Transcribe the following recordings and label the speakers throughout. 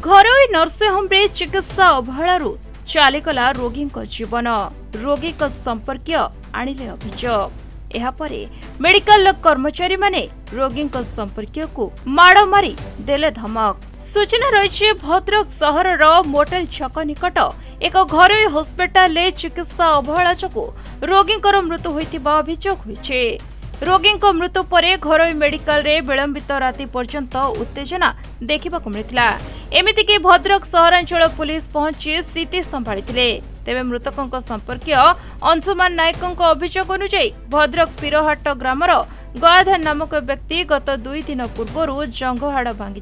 Speaker 1: घरोई nursing home रे चिकित्सा अवहेलारू चलीगला रोगी जीवन रोगी संपर्क आणिले अभियोग यापरे मेडिकल कर्मचारी माने रोगी संपर्क को माड़ मारी देले धमक। सूचना रही भद्रक सहर मोटेल छक निकट एक घरोई हस्पिटाल चिकित्सा अवहेला जो रोगी मृत्यु होइतिबा अभियोग होइछे। रोगी मृत्यु पर घरोई मेडिकल रे विलंबित राति पर्यंत उत्तेजना देखा मिलता। एमितिकी भद्रक सहरांचल पुलिस पहुंची स्थिति संभाली तेबे मृतकों संपर्क अंशुमान नायकों अभियोग अनुଯାयी भद्रक पीरहाट ग्रामर गयाधर नामक व्यक्ति गत 2 दिन पूर्व जंघहाड़ भांगी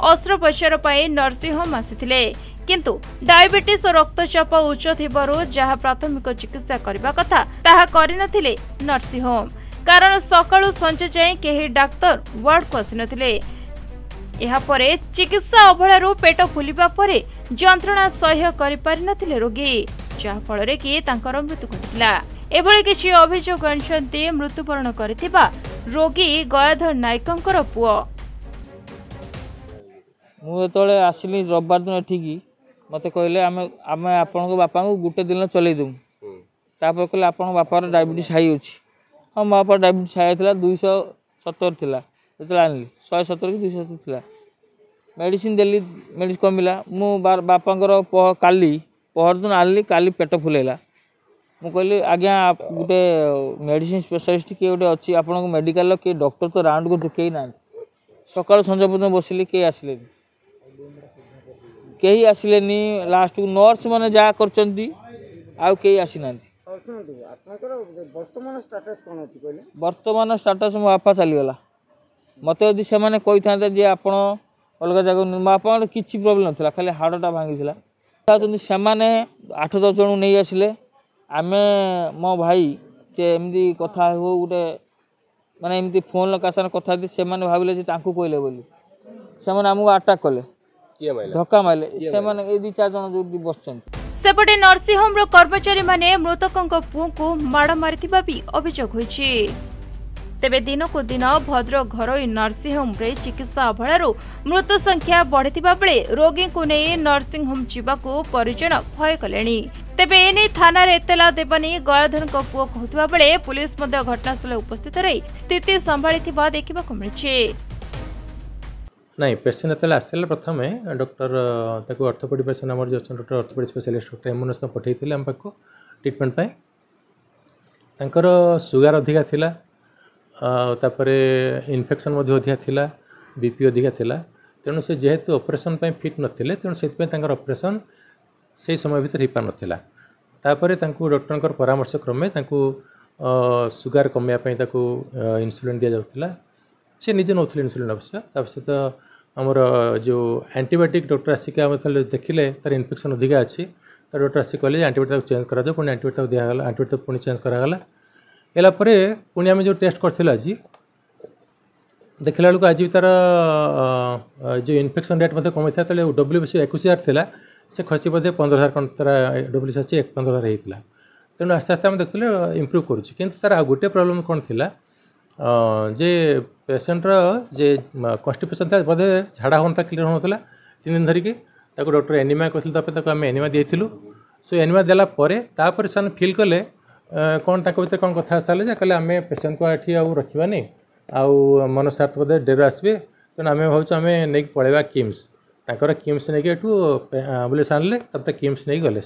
Speaker 1: अस्त्रोपचार नर्सिंग होम आसिथिले किंतु डायबिटीज और रक्तचाप उच्च थिबारु जहा प्राथमिक चिकित्सा करबा कथा ताहा करिनथिले नर्सिंग होम कारण सकाळु संज जाए केही डाक्टर वार्ड को आसिनथिले। एहा परे चिकित्सा अवहेलारू पेट फुलिबा परे जंत्रणा सह्य करि पारिनथिले रोगी जहा फଳରେ कि तांकर मृत्यु घटिला। एभଳି किछि अभियोग आनिछन्ति मृत्युवरण करिथिबा रोगी गयाधर नायकंकर पुओ।
Speaker 2: मु एतळे आसिली रविवार दिन एठिकी मते कहले आमे आपनको बापा को गुटे दिन चलै दउ तापर कहले आपन बापार डायबिटीज हाई अछि। हाँ मो बापा डायबिटीज हाई थिला 270 थिला एतळे आनली 170 कि 270 थिला मेडिसिन देली मेडिसिन कमिला मु बापांकर काली पहर दिन आनली काली पेट फुलेला मु कहली आज्ञा गोटे मेडिसिन स्पेशलिस्ट किए गोटे अच्छी आपन मेडिकल किए डॉक्टर तो राउंड को देखई ना सकाल संज पर्यटन बसिली कई आसिले कहीं आसिले लास्ट को नर्स मैंने जहाँ कर आसी ना। वर्तमान स्टाटस मो बापा चलीगला मत यदि से कही था आप अलग जगह मो बापा किसी प्रोब्लेम ना खाली हाड़टा भांगी से 8-10 जन नहीं आसिले आम मो भाई से एमती कथा हो गोटे माने एमती फोन लगा कथा से भाविले कहले बोली से आमको अटाक कले धक्का मारे से 2-4 जन जो बस
Speaker 1: सेपटे नर्सिंग होम कर्मचारी माने मृतकों पुओ को माड़ मारिथिबा भी अभियोग होइछि। तेबे दिन को दिन भद्रक घरोई नर्सिंग होम रे चिकित्सा अवहेलारू मृत्यु संख्या बढ़िथिबा बेले रोगी को नहीं नर्सिंग होम जीवाकू परिजन भय कलेनी। तेबे एने थाना रे एतला देबानी गयाधर पुओ कहथिबा बेले पुलिस मध्य घटनास्थल उपस्थित रही स्थिति संभाळिथिबा देखिबाकू मिलिछि।
Speaker 3: नहीं पेसेंट जो आसाला प्रथम डॉक्टर ताको ऑर्थोपेडिक पेसेंट आम जो doctor orthopaedic specialist doctor ambulance पठे आम पाक ट्रिटमेंट तांकर सुगार अधिका थिला तापर इन्फेक्शन अधिका थिला बीपी अधिका थिला तेणु से जेहेतु ऑपरेशन फिट नथिले तेणु से ऑपरेशन से समय भीतर हो पार नाला तापर डॉक्टर परामर्श क्रमे सुगार कमेवाई इन्सुलिन दि जाऊला से निजे नौले इन्सुलिन अवश्य सहित आमर जो एंटीबायोटिक डॉक्टर आसिक देखिले तार इन्फेक्शन अधिका अच्छी तो डॉक्टर आसिक कहले एंटीबायोटिक चेंज करा पुणी एंटीबायोटिक दिगला एंटीबायोटिक पुणी चेंज करागला एला परे पुणी आम जो टेस्ट करथिला आज देखला बेलू आज तार जो इन्फेक्शन रेट मत कमी था डब्ल्यूबीसी 21,000 थिला से खसी बोधे 15,000 कौन तार डब्ल्यूबीसी अच्छी 15,000 होता तेणु आस्ते आस्ते आम देखते इम्प्रूव करुच्छे किंतु तार गोटे प्रोब्लेम कौन थिला जे पेसेंटर जे कन्स्टिपेशन था बोधे झाड़ा होता क्लीयर होता 3 दिन धरिकी डॉक्टर एनिमिया कहते आम एनिमिया देलु सो एनिमिया देला तापर से फिल कले कौन भर कौन कथा सारे कहले आम पेसेंट को ये आउ रखानी आउ मन सात बोधे डेर आसबे तेणु आम भाव आम नहीं पलैबा किम्स ताकर किम्स नहीं एम्बुलेंस आनले किम्स नहीं गले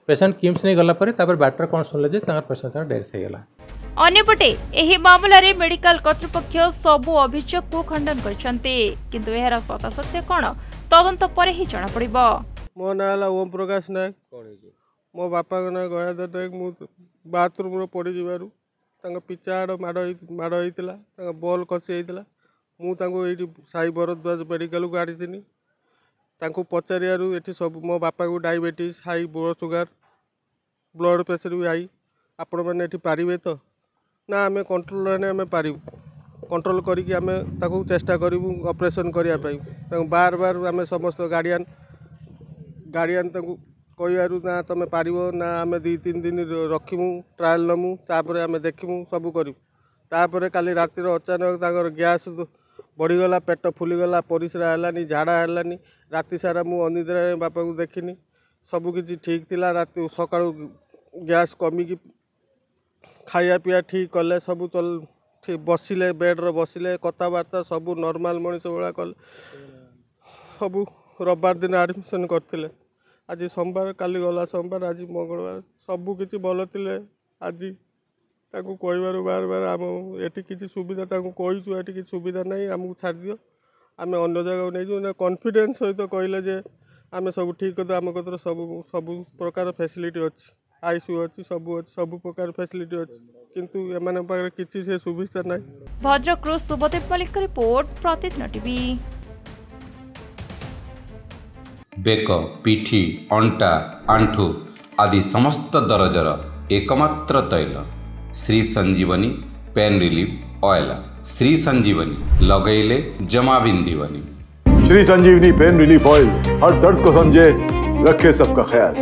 Speaker 3: पेसेंट किम्स नहीं गला बाटर कौन शुणिले पेसेंट डेथ हो गला।
Speaker 1: अन्यपटे एही मामलारे मेडिकल कर्तृपक्ष सबु अभियोग को खंडन करछन्ते किंतु एहार सत्य कोन तदंत परे ही जणा पड़िबो।
Speaker 4: मो नाला ओम प्रकाश नायक मो बापा ना गयाधर नायक मु बाथरूम रो पड़ी जिबारु तांग पिचाड़ माड़ होइतिला तांग बॉल खसी होइतिला मु तांगो एठी साई भरद्वाज मेडिकल को आडिथिनी तांको पचारियारु एठी सब मो बापा को diabetes high blood sugar blood pressure भी हाई आपण माने एठी पारिबे तो ना आम कंट्रोल आम पार कंट्रोल करिकी आम ताकू चेष्टा करूँ ऑपरेशन करने बार बार आम समस्त गार्डियन कहू ना तुम पार ना आम 2-3 दिन रखिमु ट्रायल नमु तापर आम देखिमु सब करूँ तापर काली रातिर अचानक गैस बढ़ीगला पेट फुलीगला परिस्रा है झाड़ा है राति सारा मु अनिद्रा बापा को देखनी सबकि ठीक थिला राति सका गैस कमिकी खाया पिया ठीक कले सब चल ठीक बसिले बेड्रे बसिले कथबार्ता सब नॉर्मल मनीष भाया कले सब रविवार दिन एडमिशन करते आज सोमवार काली गला सोमवार आज मंगलवार सबकि भल थे आज ताकू कहबार बार बार आम एटी किसी सुविधा कहीचु एटी किसी सुविधा नहीं आमको छाड़ दियो आम अन्य जगह नहीं कॉन्फिडेंस सहित कहले जे आम सब ठीक कर आम कतर सब सब प्रकार फैसिलिटी अच्छी आईसीयू अच्छी सब प्रकार फैसिलिटी अच्छी किंतु एमाने पाखरे किछि से सुविधा नहीं।
Speaker 1: भद्रकରୁ सुबदेव मल्लिक रिपोर्ट प्रतिदिन टीवी।
Speaker 5: बेक पिठी अंटा आंठू आदि समस्त दरजर एकमात्र तैल श्री संजीवनी पेन रिलीफ ऑयल। श्री संजीवनी लगैले जमा बिंदीवनी।
Speaker 6: श्री संजीवनी पेन रिलीफ ऑयल हर दर्द को समझे रखे सबका ख्याल।